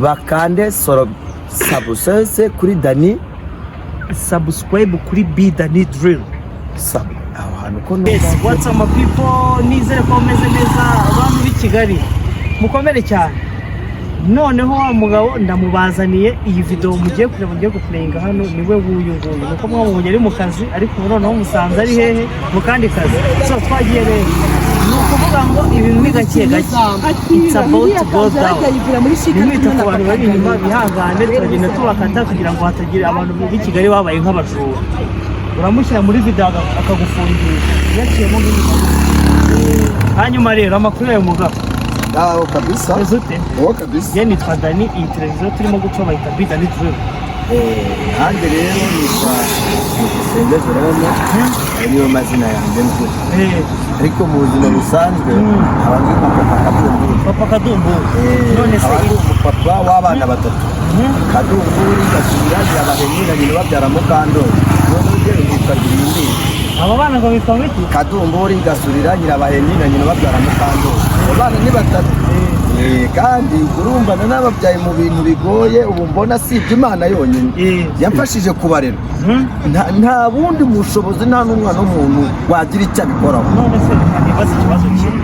bakande subscribe kuri Dani, subscribe kuri B Dani Drill. aho hantu ko Yes, what's up my people? Nizere ko meze neza abantu b'i Kigali. Mukomere cyane. Noneho wa mugabo ndamubazaniye iyi video mugiye kureba, mugiye guplayinga hano niwe wuyu nguyu. Nuko mwabonye ari mu kazi ariko noneho musanze ari hehe mu kandi kazi. So twagiye rero. Nukuvuga ngo ibintu ni gake gake. It's about to go down. Nimwita ku bantu bari inyuma bihangane, turagenda tubakata kugira ngo hatagira abantu b'i Kigali babaye nk'abajura. Uramushyira muri video akagufungisha yaciyemo nk'ibintu. Hanyuma rero amakuru yayo mugabo kabisa kabisa ye nitwa Dani, iyi televiziyo turimo guca bayita B Dani Drill. hanze rero nitwa Sendeze Roma, niyo mazina yanjye nzi, ariko mu buzima busanzwe abantu Papa Kadumburi. None se papa w'abana batatu, Kadumburi gasubiranye abahenyi na nyina babyara Mukandori. None ugere nitwa Girindi. aba bana ngo bitwa biki? Kadumburi gasurira nyirabahenyi na nyina babyara Mukandori. Abana ni batatu. Kandi urumva n'ababyaye mu bintu bigoye, ubu mbona sibye Imana yonyine yamfashije kubarera. Nta bundi mushobozi, nta n'umwana w'umuntu wagira icyo abikoraho. None se nibaza ikibazo kimwe,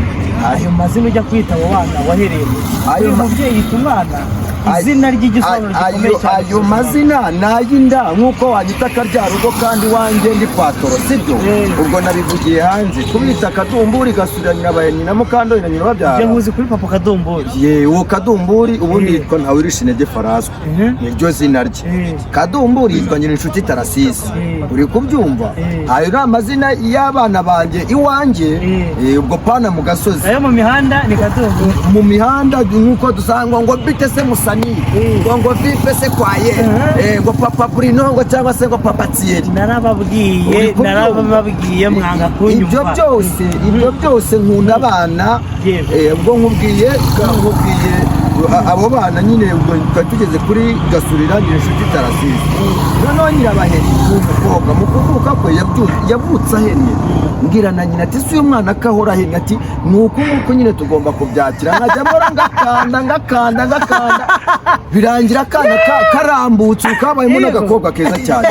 ayo mazina ujya kwita abo bana wahereye ayo mubyeyi yita umwana izina ry'igisobanuro gikomeye cyane. Ayo mazina nayinda nk'uko wanyita Karyarugo kandi wanjye ndi Patoro, sibyo? Ubwo nabivugiye hanze kubita Kadumburi gasurira nyirabahenyi na Mukandori na nyina babyara. Je nkuzi kuri Papa Kadumburi. Uwo Kadumburi ubundi yitwa Ntawirishine Faraswa, niryo zina rye. Kadumburi yitwa Nyirinshuti Tarasisi. Uri kubyumva? Ayo ni amazina y'abana banjye iwanjye, ubwo pana mu gasozi. Ayo mu mihanda ni Kadumburi. Mu mihanda nk'uko dusanga ngo bite se Musani, ngo vipe se kwaye, ngo Papa Bruno, ngo cyangwa se ngo Papa Thierry. Narababwiye mwanga kunyumva. Ibyo byose nkunda abana. Ubwo nkubwiye abo bana nyine, ubwo twari tugeze kuri gasurira Nyirinshuti Tarasisi. Noneho nyirabahenyi umukobwa mu kuvuka kwe yavutse ahennye. Mbwira na nyina ati si uyu mwana akahora ahennye, ati ni uku nguku nyine tugomba kubyakira. Nkajya mbora ngakanda birangira akana karambutse kabayemo n'agakobwa keza cyane.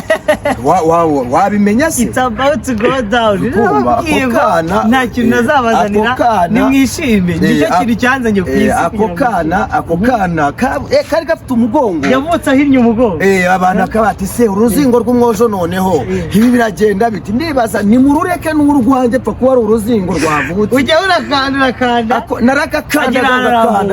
Wabimenya se? It's about to go down. Ako kana nta kintu nazabazanira, nimwishime. Nicyo kintu cyanzanye ku isi. Ako kana kari gafite umugongo, yavutse ahinnye umugongo. Abantu akabati se uruzingo rw'umwojo, noneho ibi biragenda biti. Ndibaza ni murureke n'urwanjye pfa kuba ari uruzingo rwavutse. Ujya urakanda narakakanda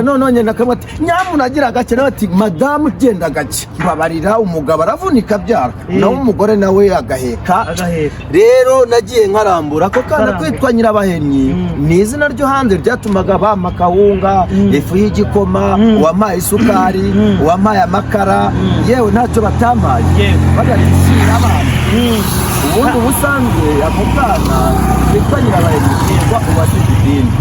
none nakamati nyamunagira gake nati madamu genda gake babarira umugabo aravunika byara nawe umugore nawe agaheka. Rero nagiye nkarambura ko kana kwitwa Nyirabahenyi ni izina ryo hanze ryatumaga bama kawunga, ifu y'igikoma, wamaye isukari, wamaye amakara, yewe ntacyo batamaye bagatishira abana. Ubundi ubusanzwe ako kana kwitwa Nyirabahenyi yitwa Uwazidini.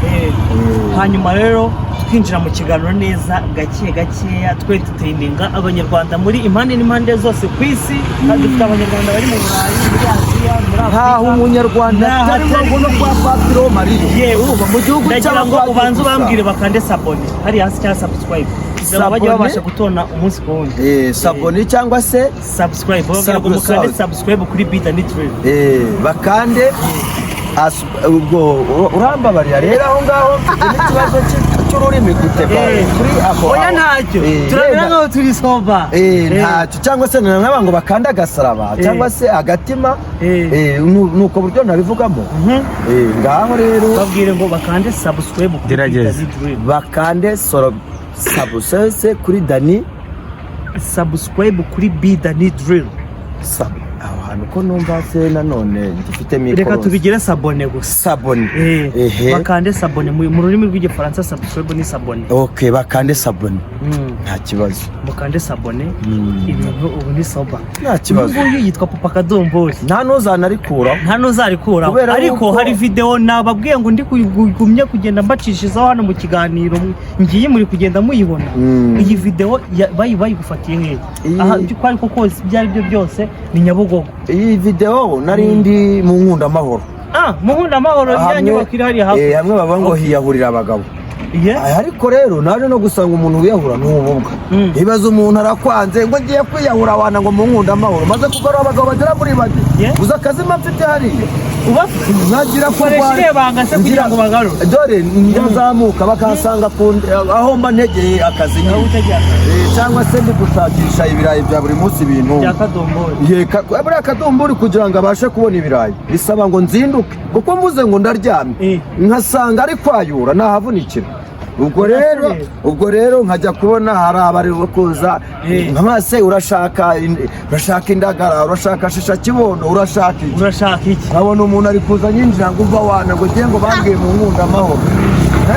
Hanyuma rero twinjira mu kiganiro neza gake gakeya, twetutaininga abanyarwanda muri impande n'impande zose ku isi. Kandi dufite abanyarwanda bari mu Burayi, muri Aziya, muri Afurika. Ntaho umunyarwanda cyangwa no kwa Patro Marie uba mu gihugu cyangwa ubanza ubambwire bakande sabone hari hasi cyangwa subscribe, bajya babasha gutona umunsi ku wundi. Sabone cyangwa se subscribe, bakande subscribe kuri B Dani Drill. Bakande ubwo urambabarira rero aho ngaho n'ikibazo cy'ururimi guteba kuri aho. Oya ntacyo turabira nkaho turi soba. Ntacyo cyangwa se n'aba ngo bakanda agasaraba cyangwa se agatima, nuko buryo nabivugamo. Ngaho rero babwire ngo bakande subscribe kuri Dani, bakande subscribe kuri Dani, subscribe kuri B Dani Drill. aho hantu ko numva se nanone gifite mikoro. Reka tubigire sabone gusa. Sabone. Bakande sabone mu rurimi rw'igifaransa, subscribe ni sabone. Okay, bakande sabone. Nta kibazo. Bakande sabone. Ibintu ubu ni soba. Nta kibazo. Ubu yitwa Papa Kadumburi. Nta nuzanarikura. Ariko hari video nababwiye ngo ndi kugumye kugenda mbacishizaho hano mu kiganiro, ngiye muri kugenda muyibona. Iyi video bayigufatiye hehe? Aha kwari koko byari byo byose ni Nyabugogo. Iyi video narindi mu Nkunda Amahoro. Mu Nkunda Amahoro yanyu bakiri hari hafi. Hamwe baba ngo hiyahurira abagabo. ariko rero naje no gusanga umuntu wiyahura n'ububwa ibaza umuntu arakwanze ngo ngiye kwiyahura wana ngo munkunda amahoro maze kugarura abagabo bagera muri bane uza akazi mfite hariya nagira kurwara banga se kugira ngo bagarure dore ndazamuka bakansanga aho mba ntegeye akazi cyangwa se ndi gushakisha ibirayi bya buri munsi ibintu bya kadombori buriya kadombori kugira ngo abashe kubona ibirayi bisaba ngo nzinduke kuko mvuze ngo ndaryamye nkasanga ari kwayura nahavunikira ubwo rero nkajya kubona hari abari kuza nk'amase urashaka indagara urashaka shisha kibondo urashaka iki nkabona umuntu ari kuza nyinjira ngo uva wana ngo ngiye ngo bambwiye mu nkunda amahoro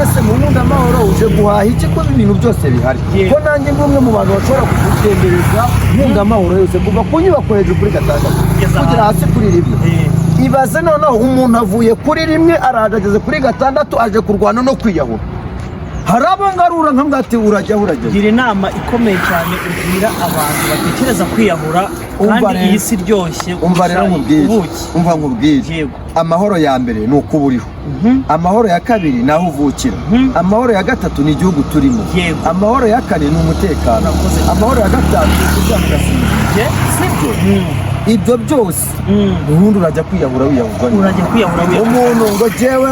ese mu nkunda amahoro uje guhaha iki ko ibintu byose bihari ko nanjye umwe mu bantu bashobora kugutembereza nkunda amahoro yose kuva ku nyubako hejuru kuri gatandatu kugera hasi kuri rimwe ibaze noneho umuntu avuye kuri rimwe arahageze kuri gatandatu aje kurwana no kwiyahura hari abangarura nkamwe ati urajya gira inama ikomeye cyane ubwira abantu batekereza kwiyahura kandi iyi si iryoshye umva rero nkubwire amahoro ya mbere ni uko uburiho amahoro ya kabiri ni aho uvukira amahoro ya gatatu ni igihugu turimo amahoro ya kane ni umutekano amahoro ya gatanu ni kurya mu gasinzira sibyo ibyo byose ubundi urajya kwiyahura umuntu ngo jewe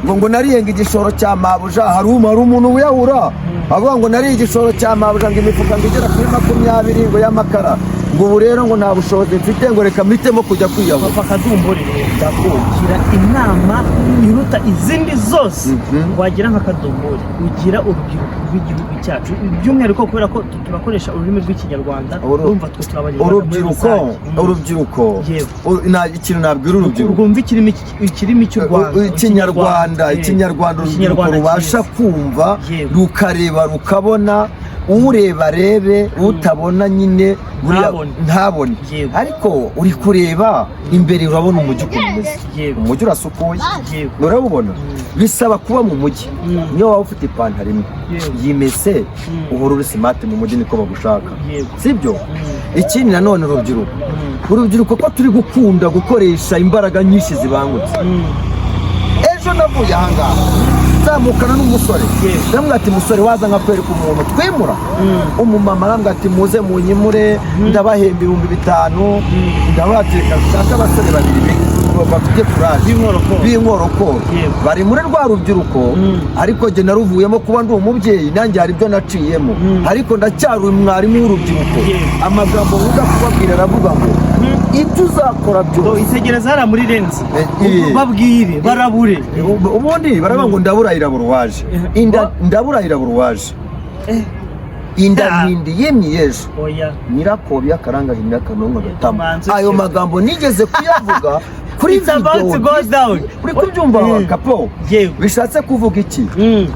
ngo nariyenga igishoro cya mabuja hari umuntu wiyahura avuga ngo nariye igishoro cya mabuja ngo imifuka ngo igera kuri 20 ngo y'amakara ngo ubu rero ngo nta bushobozi mfite ngo reka mpitemo kujya kwiyahura akadumburi ndakugira inama iruta izindi zose wagira nk'akadumburi ugira urubyiruko rw'igihugu cyacu by'umwihariko kubera ko turakoresha ururimi rw'ikinyarwanda urumva twe turabanyarwanda urubyiruko ikintu nabwira urubyiruko rwumva ikirimi cy'u Rwanda ikinyarwanda urubyiruko rubasha kumva rukareba rukabona ureba arebe utabona nyine ntabone ariko uri kureba imbere urabona umujyi uko umeze umujyi urasukuye urabubona bisaba kuba mu mujyi niyo waba ufite ipantaro imwe yimese uhora uri simate mu mujyi niko bagushaka sibyo ikindi nanone urubyiruko ko turi gukunda gukoresha imbaraga nyinshi zibangutse ejo navuye ahangaha zamukana n'umusore ndamubwira ati musore waza nkakwereka umuntu twimura umumama arambwira ati muze munyimure ndabahemba 5,000 ndabateka nshaka abasore babiri bafite kuraje b'inkorokoro bari muri rwa rubyiruko ariko jye naruvuyemo kuba ndi umubyeyi nanjye hari ibyo naciyemo ariko ndacyari umwarimu w'urubyiruko amagambo vuga kubabwira aravuga ngo ibyo uzakora byose itegereza hariya muri renzi babwire barabure ubundi baravuga ngo ndaburahira buruwaje ndaburahira buruwaje inda ntindi y'imyejo nyirakobya karanga n'akanonga gatama ayo magambo nigeze kuyavuga kuri video uri kubyumva kapo bishatse kuvuga iki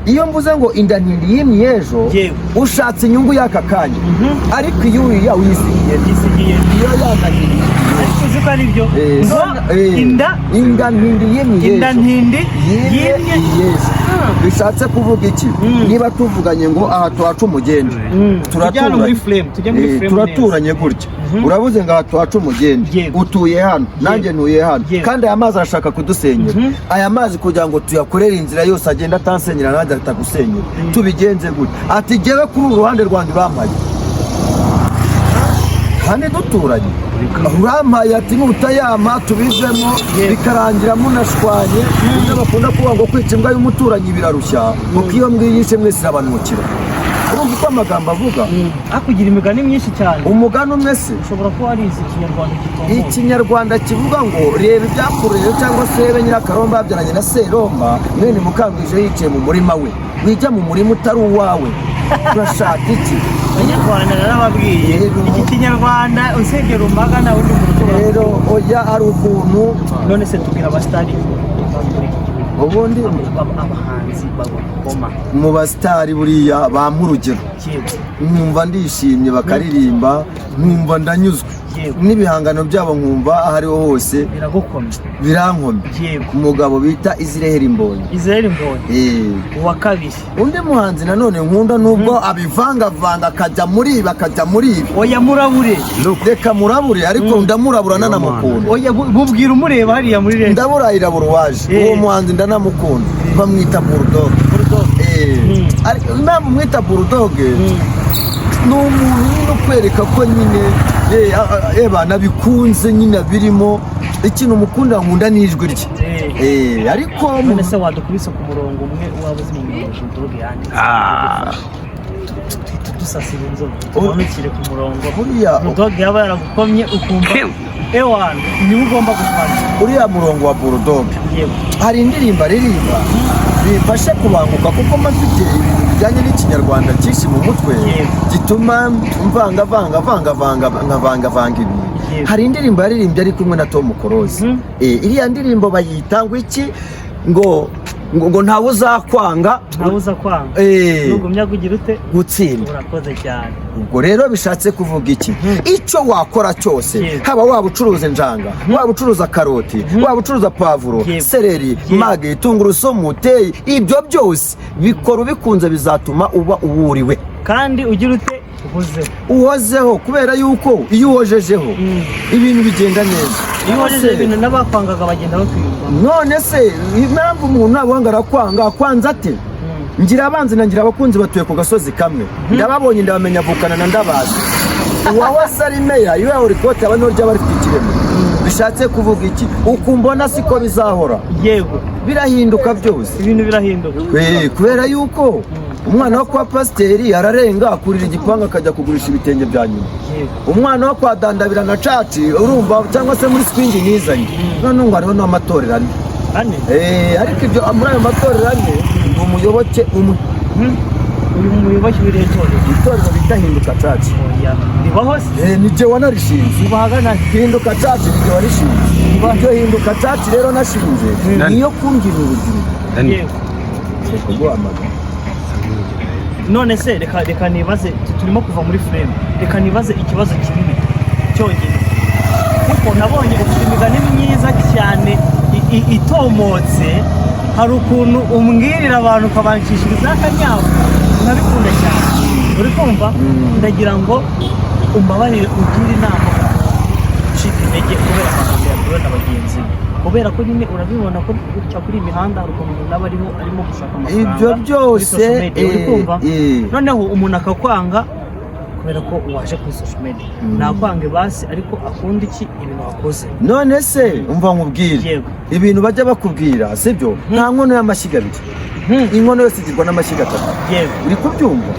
iyo mvuze ngo inda ntindi y'imyejo ushatse inyungu y'aka kanya ariko iyo wisigiye iyo yananiye uzi ko ari byo inda ntindi y'imyejo bishatse kuvuga iki niba tuvuganye ngo aha tuhaca umugende turaturanye gutya urabuze ngo aha tuhaca umugende utuye hano nanjye ntuye hano kandi aya mazi arashaka kudusenyera aya mazi kugira ngo tuyakorere inzira yose agenda atansenyera nanjye atagusenyera tubigenze gutya ati jyewe kuri uru ruhande rwanjye urampaye kandi duturanye urampaye ati nutayampa tubivemo bikarangira munashwanye ibyo bakunda kuvuga ngo kwica imbwa y'umuturanyi birarushya kuko iyo mbwa yishe mwese irabanukira urumva uko amagambo avuga akugira imigani myinshi cyane umugani umwe se ushobora kuba warize ikinyarwanda gikomeye ikinyarwanda kivuga ngo reba ibyakureyo cyangwa se rebe nyirakaromba yabyaranye na seromba mwene mukambwije yicaye mu murima we wijya mu murima utari uwawe urashaka iki abanyarwanda narababwiye iki kinyarwanda usibye Rumbaga nawe undi muntu rero oya ari ukuntu none se tubwira abasitari ubundi abahanzi bagoma mu basitari buriya bampa urugero nkumva ndishimye bakaririmba nkumva ndanyuzwe n'ibihangano byabo nkumva aho ariho hose birankomye umugabo bita Israel Mbonyi uwa kabiri undi muhanzi nanone nkunda nubwo abivangavanga akajya muri ibi akajya muri ibi oya murabure reka murabure ariko ndamurabura nanamukunda oya bubwira umureba hariya muri renzi ndaburahira buruwaje uwo muhanzi ndanamukunda bamwita Bulldog impamvu mwita bulldog ni umuntu nyine ukwereka ko nyine nabikunze nyine birimo ikintu umukunda nkunda n'ijwi rye ariko none se wadukubise ku murongo umwe waba uzi mu bulldog yandi dusasira inzoga tubonekire ku murongo bulldog yaba yaragukomye ukumva ewana niwe ugomba gufata uriya murongo wa bulldog hari indirimbo aririmba bifashe kubanguka kuko mfite ibintu bijyanye n'ikinyarwanda cyinshi mu mutwe gituma nkavanga ibintu. Hari indirimbo yaririmbye ari kumwe na Tom Close iriya ndirimbo bayita ngo iki ngo ntawe uzakwanga ntugumya kugira ute gutsinda. Urakoze cyane. Ubwo rero bishatse kuvuga iki? Icyo wakora cyose haba waba ucuruza njanga, waba ucuruza karoti, waba ucuruza pavuro, seleri, mage, tungurusumu, teyi, ibyo byose bikora ubikunze bizatuma uba uwuriwe kandi ugira ute uhozeho kubera yuko iyo uhojejeho ibintu bigenda neza. Iyo uhojeje ibintu n'abakwangaga bagenda bakwiyumva. None se impamvu umuntu nabanga arakwanga kwanza ate? Ngira abanzi na ngira abakunzi batuye ku gasozi kamwe ndababonye ndabamenya vukana na ndabazi uwawe sari meya iyo uri kote abantu rya bari kwikiremo bishatse kuvuga iki? Ukumbona siko bizahora. Yego birahinduka byose, ibintu birahinduka kubera yuko umwana wo kwa pasiteri ararenga akurira igipanga akajya kugurisha ibitenge bya nyuma. Umwana wo kwa dandabira na caci urumva cyangwa se muri swingi nizanye none ngo hariho n'amatorero ane. Ariko ibyo muri ayo matorero ane ni umuyoboke umwe. Uyu muyoboke w'itorero bita Hinduka Caci. Ribaho se? Ni je wanarishinze. Ubahagana Hinduka Caci ni je warishinze. Ibyo Hinduka Caci rero nashinze niyo kungira urugero. None se reka nibaze, turimo kuva muri frame, reka nibaze ikibazo kinini cyonyine kuko nabonye imigani myiza cyane itomotse. Hari ukuntu umbwirira abantu ukabancishiriza akanyabu nabikunda cyane. Uri kumva? Ndagira ngo umbabarire ugire inama ucika intege kubera amagambo yawe na bagenzi be, kubera ko nyine urabibona ko gutya kuri imihanda hari ukuntu umuntu aba arimo gushaka amafaranga. Ibyo byose uri kumva? Noneho umuntu akakwanga kubera ko waje kuri social media nakwange basi ariko akunda iki ibintu wakoze. None se umva nkubwire ibintu bajya bakubwira sibyo nta nkono y'amashyiga abiri, inkono yose igirwa n'amashyiga atatu. Uri kubyumva?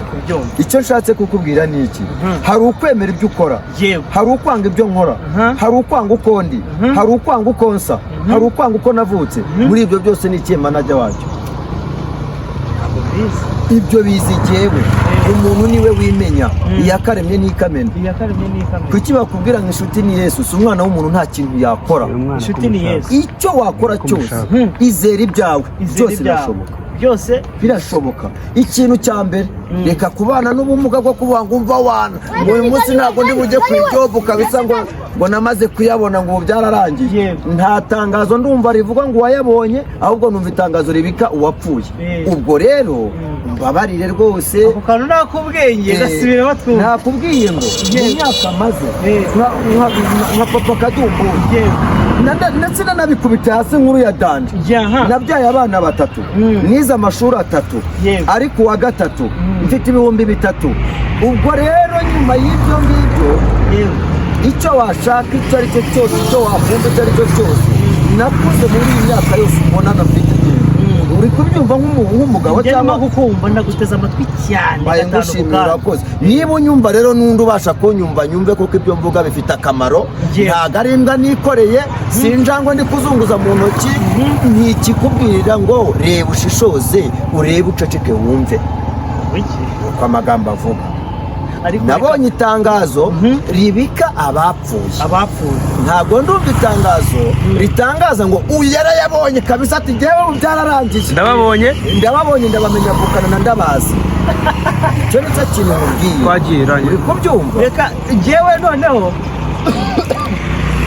Icyo nshatse kukubwira ni iki? Hari ukwemera ibyo ukora, hari ukwanga ibyo nkora, hari ukwanga uko ndi, hari ukwanga uko nsa, hari ukwanga uko navutse. Muri ibyo byose ni ikihe manajya wacyo? Ibyo bizi jyewe umuntu niwe wimenya iyakaremye n'ikamena. Kuki bakubwira ngo inshuti ni Yesu? Si umwana w'umuntu nta kintu yakora. Inshuti ni Yesu. Icyo wakora cyose izera ibyawe byose birashoboka. Byose birashoboka. Ikintu cya mbere reka kubana n'ubumuga bwo kuvuga ngo umva wana ngo uyu munsi ntabwo ndi bujye ku jobu kabisa ngo namaze kuyabona ngo byararangiye. Nta tangazo ndumva rivuga ngo wayabonye, ahubwo numva itangazo ribika uwapfuye. Ubwo rero mbabarire rwose ako kantu nakubwenge gasubira batwumva. Nakubwiye ngo imyaka maze nka papa kadumbuye ndetse nanabikubita hasi nkuru ya danje. Nabyaye abana batatu nize amashuri atatu ariko uwa gatatu mfite ibihumbi bitatu. Ubwo rero nyuma y'ibyo ngibyo icyo washaka icyo ari cyo cyose, icyo wakunda icyo ari cyo cyose, nakuze muri iyi myaka yose ubona nafite. Uri kubyumva nk'umugabo cyangwa kukumva ndaguteza amatwi cyane gatandukanye. Niba unyumva rero n'undi ubasha kunyumva nyumve kuko ibyo mvuga bifite akamaro. Ntago ari imbwa nikoreye, sinjangwe ndi kuzunguza mu ntoki. Ntikikubwirira ngo reba ushishoze urebe uceceke wumve uko amagambo avuga. Nabonye itangazo ribika abapfuye. Ntabwo ndumva itangazo ritangaza ngo uyu yarayabonye kabisa ati jyewe byararangiye. Ndababonye ndabamenya vukana na ndabazi. Cyo nicyo kintu nkubwiye. Uri kubyumva? Reka jyewe noneho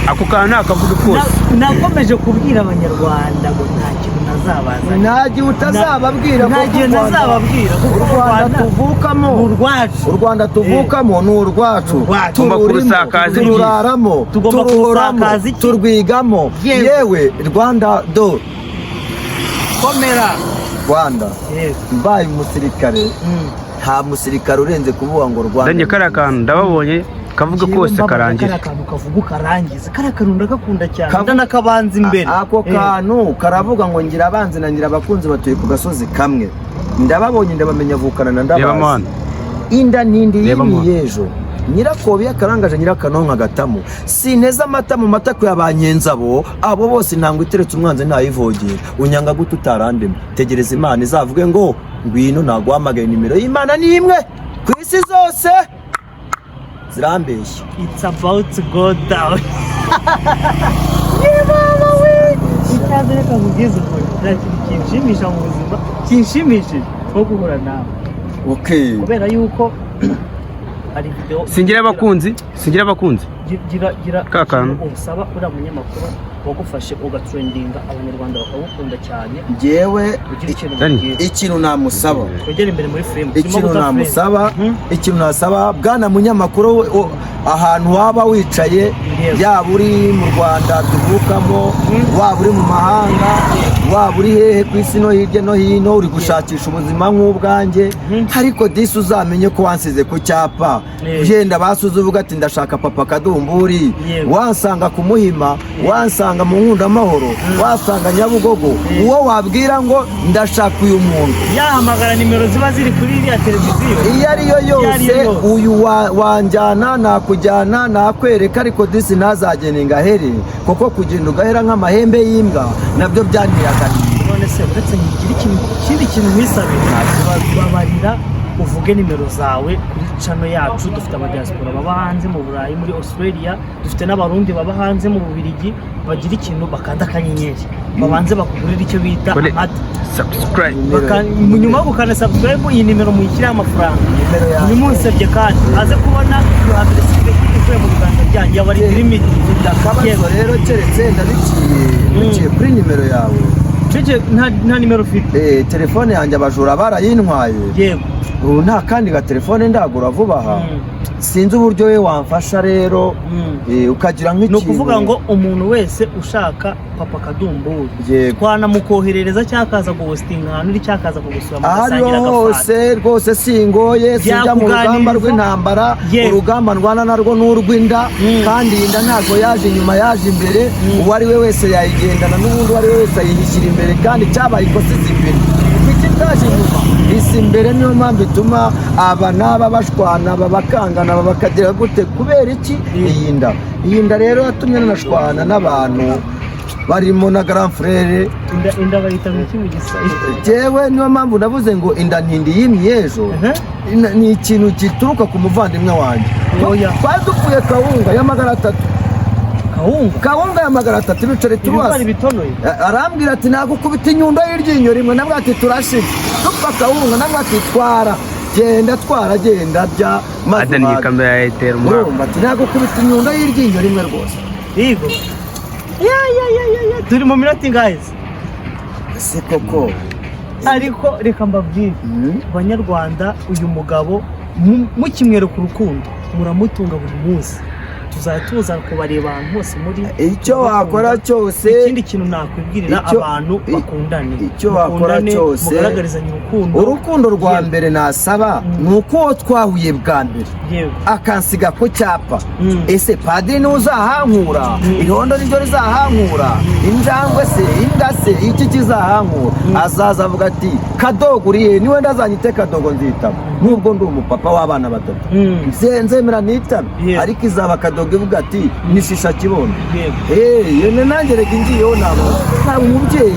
ako kana akavuga kose nakomeje kubwira abanyarwanda ngo nta kintu nazabaza. Nta gihe utazababwira nta gihe nazababwira kuko u Rwanda tuvukamo u Rwanda tuvukamo ni urwacu. Tururaramo, turuhoramo, turwigamo. Yewe Rwanda do komera Rwanda mbaye umusirikare nta musirikare urenze kuvuga ngo Rwanda ndanye karakantu ndababonye kavuga kose karangiza karakantu kavuga ukarangiza karakantu ndagakunda cyane ndanakabanza imbere ako kantu karavuga ngo ngira abanzi na ngira abakunzi batuye ku gasozi kamwe ndababonye ndabamenya vukana na ndabazi inda nindi y'imiyejo nyirakobi yakarangaje nyirakanonka gatamu sineza amata mu matako y'abanyenzabo abo bose ntangwa iteretse umwanzi ntayivogera unyanga gute utarandema tegereza Imana izavuge ngo ngwino naguhamagaye nimero y'Imana ni imwe ku isi zose zirambeshya. It's about to go down. Mama we itaze reka nkugeze ukuri kinshimisha mu buzima kinshimishije nko guhura nawe okay kubera yuko ari video singira abakunzi gira kakana usaba uri umunyamakuru wagufashe ugatrendinga abanyarwanda bakagukunda cyane jewe ikintu namusaba kugera imbere muri frame ikintu nasaba bwana munyamakuru ahantu waba wicaye yaba uri mu Rwanda tuvukamo waba uri mu mahanga waba uri hehe ku isi no hirya no hino uri gushakisha ubuzima nk'ubwanjye ariko disi uzamenye ko wansize ku cyapa genda basuze uvuga ati ndashaka papa Kadumburi wansanga ku Muhima wansanga mu Nkunda Amahoro wasanga Nyabugogo uwo wabwira ngo ndashaka uyu muntu yahamagara nimero ziba ziri kuri iriya televiziyo iyo ariyo yose uyu wanjyana nakujyana nakwereka ariko disi ntazagene ngahere kuko kugenda ugahera nk'amahembe y'imbwa nabyo byantiraga none se uretse ikindi kintu nkwisabira babarira uvuge nimero zawe kuri channel yacu dufite abadiaspora baba hanze mu Burayi muri Australia dufite n'abarundi baba hanze mu Bubiligi bagira ikintu bakanda kanyenyeri babanze bakugurira icyo bita amata subscribe nyuma yo gukanda subscribe iyi nimero muyishyira amafaranga ni munsebye kandi aze kubona adresse ivuye mu Rwanda byanjye abari limit ndakabazo rero keretse ndabiciye kuri nimero yawe nta nimero ufite telefone yanjye abajura barayintwaye yego ubu nta kandi ga telefone ndagura vuba aha sinzi uburyo we wamfasha rero ukagira nk'ikintu no kuvuga ngo umuntu wese ushaka papa Kadumburi twanamukoherereza cyakaza guhostinga ahantu iri cyakaza kugusura mu gasangira gafata rwose singoye sinjya mu rugamba rw'intambara urugamba ndwana narwo n'urw'inda kandi inda ntago yaje inyuma yaje imbere uwo ari we wese yayigendana n'ubundi uwo ari we wese ayihishyira imbere kandi cyabaye ikosa imbere ikitaje inyuma isi imbere niyo mpamvu ituma aba n'aba bashwana babakangana babakagira gute kubera iki iyi nda rero yatumye nanashwana n'abantu barimo na grand frere inda bayita mu Giswahili jewe niyo mpamvu navuze ngo inda ntindi y'imyejo ni ikintu gituruka ku muvandimwe wanjye twadupfuye kawunga y'amagara 3 kawunga y'amagara 3 bicare tubase arambwira ati nagukubita inyundo y'iryinyo rimwe nabwo ati turashije dupfa kawunga nabwo ati twara genda twara genda bya adani kamera ya Airtel umwaka ati nagukubita inyundo y'iryinyo rimwe rwose yego turi mu minota guys se koko ariko reka mbabwire Banyarwanda uyu mugabo mukimwere ku rukundo muramutunga buri munsi tuzatuza kubareba ahantu hose muri icyo wakora cyose ikindi kintu nakwibwirira abantu bakundane icyo wakora cyose mugaragarizanye urukundo rwa mbere nasaba nuko twahuye bwa mbere akansiga ko cyapa ese padiri nuzahankura ihondo niryo rizahankura injangwe se imbwa se iki kizahankura azaza avuga ati Kadoguriye niwe ndazanyite Kadogo nzitaba nubwo ndi umupapa w'abana batatu nzemera nitaba ariko izaba Kadogo ivuga ati nishisha kibondo yene nanjye reka ngiyeho nta umubyeyi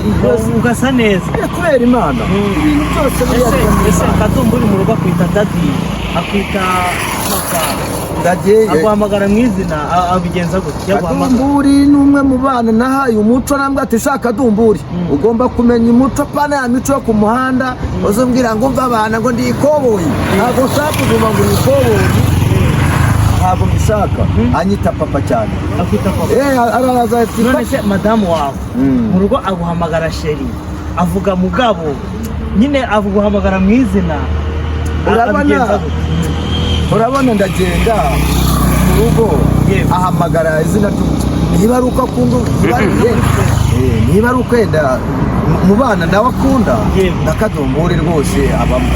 ugasa neza kubera Imana ibintu byose ese Kadumburi mu rugo akwita dadi akwita aguhamagara mu izina abigenza gutya Kadumburi ni umwe mu bana nahaye umuco nambwe ati shaka Kadumburi ugomba kumenya umuco pana ya mico yo ku muhanda uzumbwira ngo umva abana ngo ndi ikoboyi ntabwo ushaka kuguma ngo ni ikoboyi ntabwo mbishaka anyita papa cyane akwita papa araza ati none se madamu wawe mu rugo aguhamagara sheri avuga mugabo nyine aguhamagara mu izina urabona ndagenda mu rugo ahamagara izina niba ari uko akunda niba ari ukwenda mu bana nawe akunda na Kadombori rwose abamo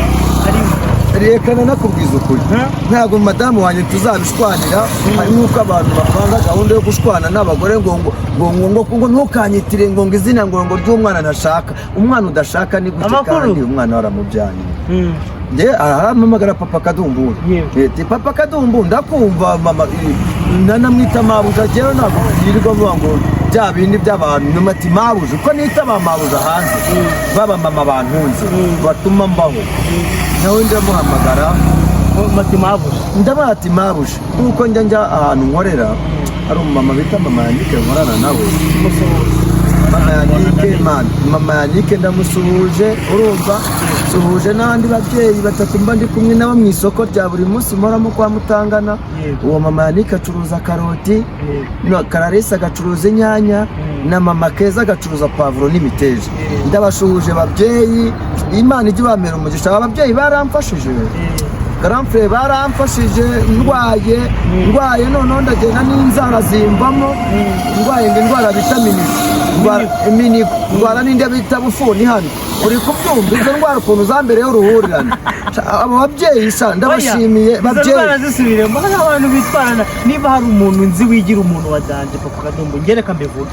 rekana nakubwiza ukuri ntabwo madamu wanjye tuzabishwanira hari nk'uko abantu bapanga gahunda yo gushwana n'abagore ngo ntukanyitire ngo izina ngo ry'umwana ntashaka umwana udashaka ni gute kandi umwana waramubyaye arahamagara papa Kadumburi papa Kadumburi ndakumva mama nanamwita mabuja jewe ntabwo yirirwa avuga ngo bya bindi by'abantu nyuma ati mabuja uko nita mabuja hanze baba mama bantunze batuma mbaho nawe ndamuhamagara ndamuha ati mabuja kuko njya ahantu nkorera hari umumama bita mama Yanike nkorana nawe mama Yanike ndamusuhuje urumva suhuje n'abandi babyeyi batatu mba ndi kumwe nabo mu isoko rya buri munsi mporamo kwa Mutangana uwo mama Yanike acuruza karoti Kararisa agacuruza inyanya na mama Keza agacuruza pavuro n'imiteja ndabashuhuje babyeyi Imana ijye ibamera umugisha ababyeyi baramfashije Garamfre baramfashije ndwaye none ndagenda n'inzara zimbamo ndwaye ngo indwara vitamini ndwara n'indi bita bufuni hano uri kubyumva izo ndwara ukuntu zambereyeho uruhurirane abo babyeyi ndabashimiye babyeyi barazisubiremo hari abantu bitwarana niba hari umuntu nzi wigira umuntu wadanje papa Kadombori ngereka mbivuga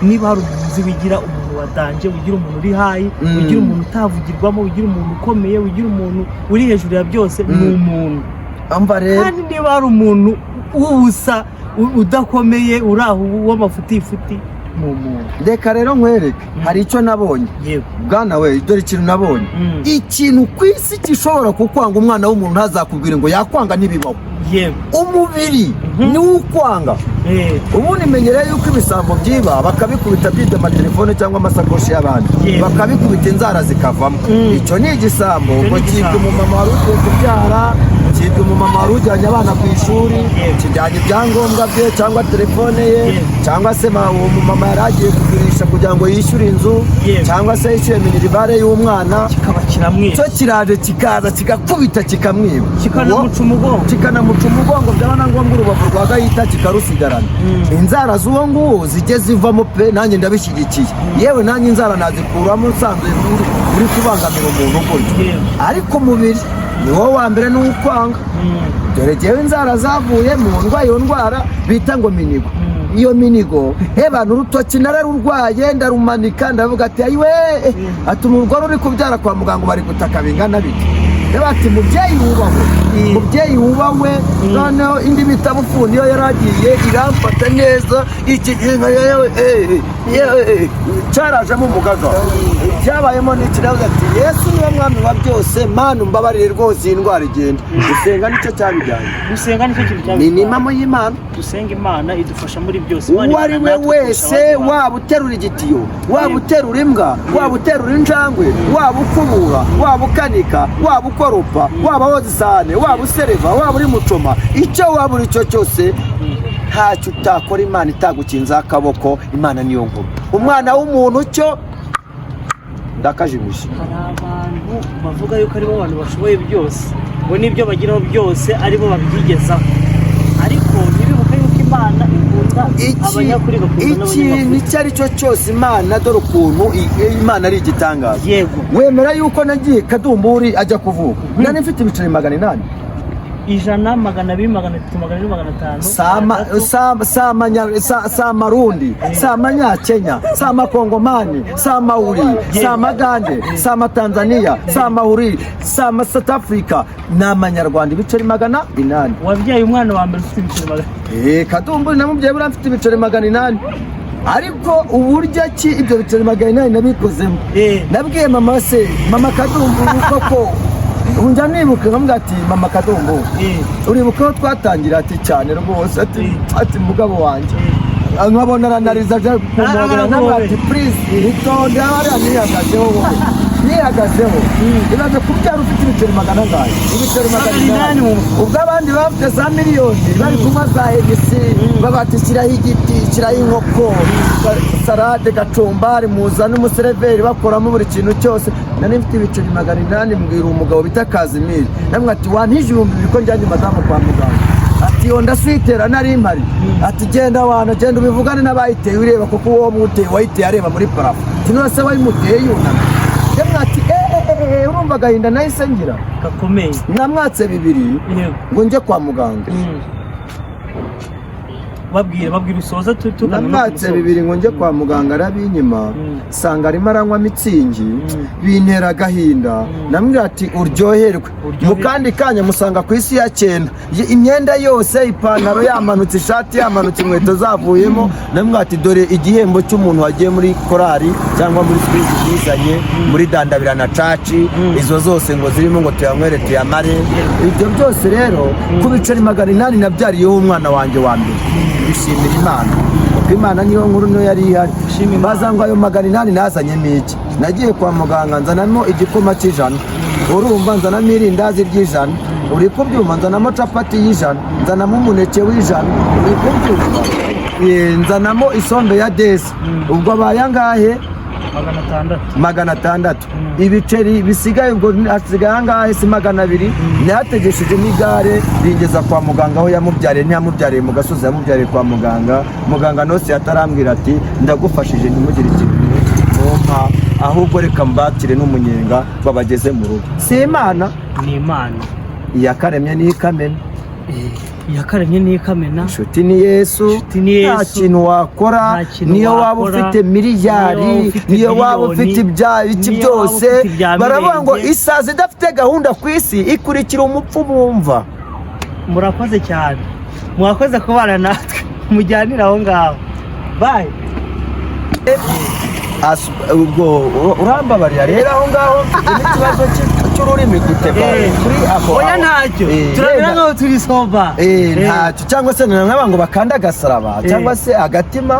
niba hari umuntu nzi wigira umuntu wadanje wigira umuntu uri hayi wigira umuntu utavugirwamo wigira umuntu ukomeye wigira umuntu uri hejuru ya byose ni umuntu kandi niba hari umuntu ubusa udakomeye uri aho w'amafutifuti reka rero nkwereke hari icyo nabonye bwana we dore ikintu nabonye ikintu ku isi gishobora kukwanga umwana w'umuntu ntazakubwire ngo yakwanga ntibibaho umubiri ni ukwanga ubundi menyereye yuko ibisambo byiba bakabikubita byibye amatelefone cyangwa amasakoshi y'abandi bakabikubita inzara zikavamo icyo ni igisambo ngo cyibwe umumama wari ugiye kubyara cyibwe umumama wari ujyanye abana ku ishuri kijyanye ibyangombwa bye cyangwa telefone ye cyangwa se uwo mumama yari agiye kugurisha kugira ngo yishyure inzu cyangwa se yishyure minirivare y'umwana cyo kiraje kikaza kigakubita kikamwiba kikanamuca umugongo byaba na ngombwa urubavu rwa gahita kikarusigarana inzara z'uwo nguwo zijye zivamo pe nanjye ndabishyigikiye yewe nanjye inzara nazikuramo usanzwe uri kubangamira umuntu gutyo ariko umubiri ni wowe wa mbere n'ukwanga dore jyewe inzara zavuye mu ndwaye iyo ndwara bita ngo minigo iyo minigo abantu urutoki nararurwaye ndarumanika ndavuga ati ayiwe ati umugore uri kubyara kwa muganga bari gutaka bingana bite ati mubyeyi wubahwe noneho indi bita bufuni iyo yaragiye iramfata neza iki cyarajemo umugaga cyabayemo n'ikiravuze ati Yesu niwe mwami wa byose Mana umbabarire rwose iyi ndwara igenda gusenga nicyo cyabijyanye ni impamo y'Imana dusenga Imana idufasha muri byose uwo ari we wese waba uterura igitiyo waba uterura imbwa waba uterura injangwe waba ukubura waba ukanika waba ukoropa waba woza isahane waba usereva waba uri mucoma icyo waba uri cyo cyose ntacyo utakora Imana itagukinza akaboko Imana niyo nkuru umwana w'umuntu cyo ndakajimisha hari abantu bavuga yuko aribo abantu bashoboye byose ngo n'ibyo bagiraho byose aribo babyigezaho ariko ntibibuke yuko Imana ikunda abanyakuri bakunda n'abanyamaguru ikintu icyo ari cyo cyose Imana dore ukuntu Imana ari igitangaza wemera yuko nagiye Kadumburi ajya kuvuka nari mfite ibiceri 800 100, 200, 300, 500 sa Marundi sa Manyakenya sa Makongomani sa Mauri sa Magande sa Tanzania sa Mahuri sa South Africa n'amanyarwanda ibiceri 800 wabyaye umwana wa mbere ufite ibiceri 800 Kadumburi namubyaye buri afite ibiceri 800 ariko uburyo ki ibyo biceri 800 nabikozemo nabwiye mama Kadumburi koko unja nibuka nkamubwira ati mama Kadumburi uribuka aho twatangira ati cyane rwose ati mugabo wanjye nkabona aranariza aje kumugana n'abati please itonde abari nihagazeho ibaze kubyara ufite ibiceri 800 ibiceri 800 ubwo abandi bafite za miliyoni bari kunywa za egisi babati shyiraho igiti shyiraho inkoko salade gacumbari muza n'umusereveri bakoramo buri kintu cyose nari mfite ibiceri 800 mbwira umugabo bita Kazimiri namwe ati wantije 1000 biko njyanye madamu kwa muganga ati ati yo ndaswitera nari mpari ati genda wana genda ubivugane n'abayiteye ureba kuko uwo muteye wayiteye areba muri parafo ati none se wayimuteye yunamye yemwe ati urumva agahinda nahise ngira gakomeye namwatse 2 ngo njye kwa muganga babwira usoza namwatse 2 ngo njye kwa muganga arabinyima sanga arimo aranywa mitsingi bintera agahinda namwira ati uryoherwe mu kandi kanya musanga ku isi ya 9 imyenda yose ipantaro yamanutse ishati yamanutse inkweto zavuyemo namwira ati dore igihembo cy'umuntu wagiye muri korari cyangwa muri squeeze bizanye muri dandabira na caci izo zose ngo zirimo ngo tuyanywere tuyamare ibyo byose rero ku biceri 800 nabyariyeho umwana wanjye wa mbere bishimira Imana kuko Imana niyo nkuru no yari ihari baza ngo ayo 800 nazanyemo iki nagiye kwa muganga nzanamo igikoma cy'ijana urumva nzanamo irindazi ry'ijana uri kubyuma nzanamo capati y'ijana nzanamo umuneke w'ijana uri kubyuma nzanamo isombe ya desi ubwo bayangahe 600 ibiceri bisigaye ubwo hasigaye angahe si 200 nyategesheje n'igare ringeza kwa muganga aho yamubyariye ntiyamubyariye mu gasozi yamubyariye kwa muganga nose yatarambwira ati ndagufashije ntimugire ikintu nompa ahubwo reka mbatire n'umunyenga babageze mu rugo si Imana ni Imana iyakaremye n'ikamena yakaremye n'ikamena inshuti ni Yesu nta kintu wakora niyo waba ufite miliyari niyo waba ufite iki byose baravuga ngo isazi idafite gahunda ku isi ikurikira umupfu bumva murakoze cyane mwakoze kubana natwe mujyanira aho ngaho bye ubwo urambabarira rero aho ngaho n'ikibazo cy'ururimi guteba kuri aho oya ntacyo turabira ngo turi soba ntacyo cyangwa se n'abantu bakanda agasaraba cyangwa se agatima